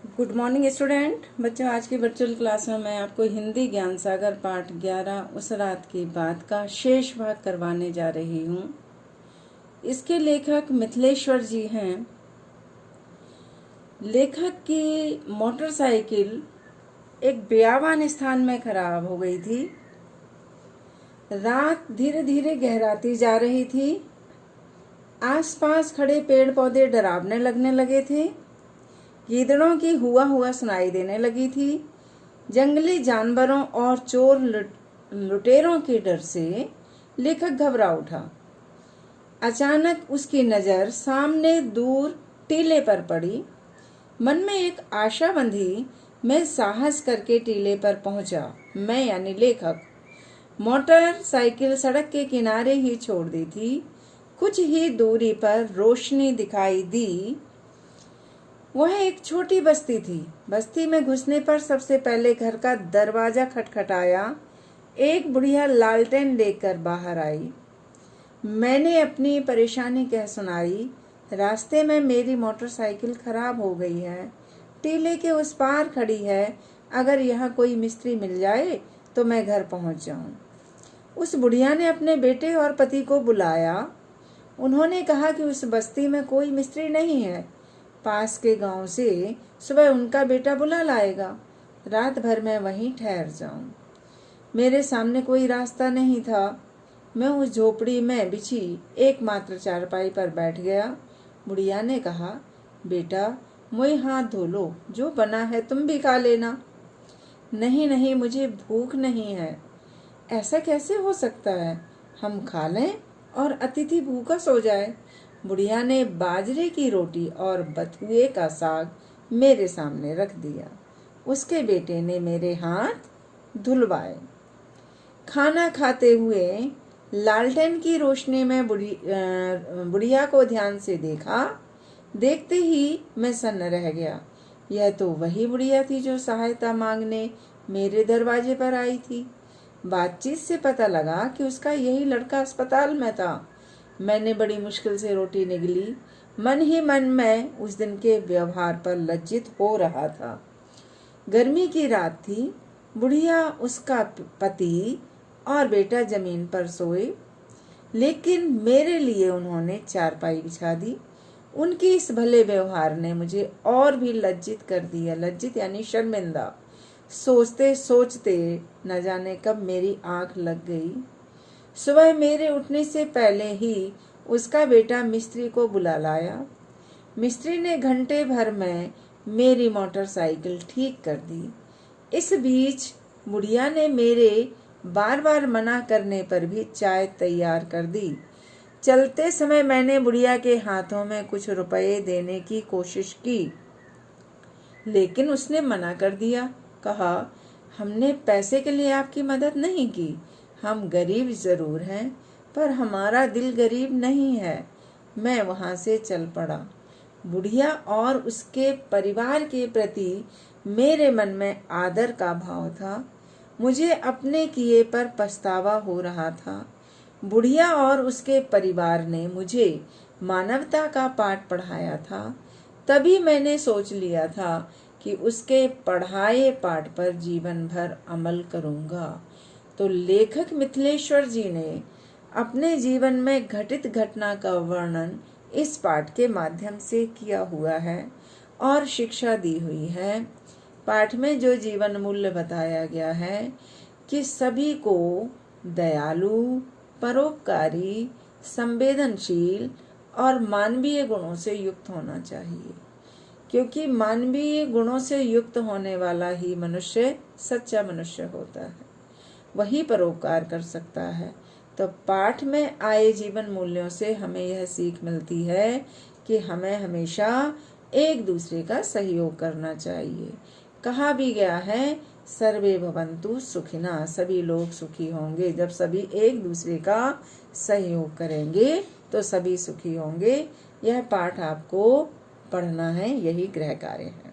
Good morning student. बच्चों, आज की वर्चुअल क्लास में मैं आपको हिंदी ज्ञान सागर पाठ 11 उस रात की बात का शेष भाग करवाने जा रही हूँ। इसके लेखक मिथिलेश्वर जी हैं। लेखक की मोटरसाइकिल एक बियाबान स्थान में खराब हो गई थी। रात धीरे धीरे गहराती जा रही थी। आसपास खड़े पेड़ पौधे डरावने लगने लगे थे। गीदड़ों की हुआ हुआ सुनाई देने लगी थी। जंगली जानवरों और चोर लुटेरों के डर से लेखक घबरा उठा। अचानक उसकी नजर सामने दूर टीले पर पड़ी। मन में एक आशा बंधी। मैं साहस करके टीले पर पहुंचा। मैं यानी लेखक मोटरसाइकिल सड़क के किनारे ही छोड़ दी थी। कुछ ही दूरी पर रोशनी दिखाई दी। वह एक छोटी बस्ती थी। बस्ती में घुसने पर सबसे पहले घर का दरवाजा खटखटाया। एक बुढ़िया लालटेन लेकर बाहर आई। मैंने अपनी परेशानी कह सुनाई। रास्ते में मेरी मोटरसाइकिल खराब हो गई है, टीले के उस पार खड़ी है। अगर यहाँ कोई मिस्त्री मिल जाए तो मैं घर पहुँच जाऊँ। उस बुढ़िया ने अपने बेटे और पति को बुलाया। उन्होंने कहा कि उस बस्ती में कोई मिस्त्री नहीं है। पास के गांव से सुबह उनका बेटा बुला लाएगा। रात भर मैं वहीं ठहर जाऊं। मेरे सामने कोई रास्ता नहीं था। मैं उस झोपड़ी में बिछी एकमात्र चारपाई पर बैठ गया। बुढ़िया ने कहा, बेटा मुँह हाथ धो लो, जो बना है तुम भी खा लेना। नहीं नहीं, मुझे भूख नहीं है। ऐसा कैसे हो सकता है? हम खा लें और अतिथि भूखा सो जाए। बुढ़िया ने बाजरे की रोटी और बथुए का साग मेरे सामने रख दिया। उसके बेटे ने मेरे हाथ धुलवाए। खाना खाते हुए लालटेन की रोशनी में बुढ़िया को ध्यान से देखा। देखते ही मैं सन्न रह गया। यह तो वही बुढ़िया थी जो सहायता मांगने मेरे दरवाजे पर आई थी। बातचीत से पता लगा कि उसका यही लड़का अस्पताल में था। मैंने बड़ी मुश्किल से रोटी निगली। मन ही मन में उस दिन के व्यवहार पर लज्जित हो रहा था। गर्मी की रात थी। बुढ़िया, उसका पति और बेटा जमीन पर सोए, लेकिन मेरे लिए उन्होंने चारपाई बिछा दी। उनकी इस भले व्यवहार ने मुझे और भी लज्जित कर दिया। लज्जित यानी शर्मिंदा। सोचते सोचते न जाने कब मेरी आंख लग गई। सुबह मेरे उठने से पहले ही उसका बेटा मिस्त्री को बुला लाया। मिस्त्री ने घंटे भर में मेरी मोटरसाइकिल ठीक कर दी। इस बीच बुढ़िया ने मेरे बार बार मना करने पर भी चाय तैयार कर दी। चलते समय मैंने बुढ़िया के हाथों में कुछ रुपए देने की कोशिश की, लेकिन उसने मना कर दिया। कहा, हमने पैसे के लिए आपकी मदद नहीं की। हम गरीब जरूर हैं, पर हमारा दिल गरीब नहीं है। मैं वहां से चल पड़ा। बुढ़िया और उसके परिवार के प्रति मेरे मन में आदर का भाव था। मुझे अपने किए पर पछतावा हो रहा था। बुढ़िया और उसके परिवार ने मुझे मानवता का पाठ पढ़ाया था। तभी मैंने सोच लिया था कि उसके पढ़ाए पाठ पर जीवन भर अमल करूंगा। तो लेखक मिथिलेश्वर जी ने अपने जीवन में घटित घटना का वर्णन इस पाठ के माध्यम से किया हुआ है और शिक्षा दी हुई है। पाठ में जो जीवन मूल्य बताया गया है कि सभी को दयालु, परोपकारी, संवेदनशील और मानवीय गुणों से युक्त होना चाहिए, क्योंकि मानवीय गुणों से युक्त होने वाला ही मनुष्य सच्चा मनुष्य होता है। वही परोपकार कर सकता है। तो पाठ में आए जीवन मूल्यों से हमें यह सीख मिलती है कि हमें हमेशा एक दूसरे का सहयोग करना चाहिए। कहा भी गया है, सर्वे भवन्तु सुखिनः, सभी लोग सुखी होंगे। जब सभी एक दूसरे का सहयोग करेंगे तो सभी सुखी होंगे। यह पाठ आपको पढ़ना है, यही गृह कार्य है।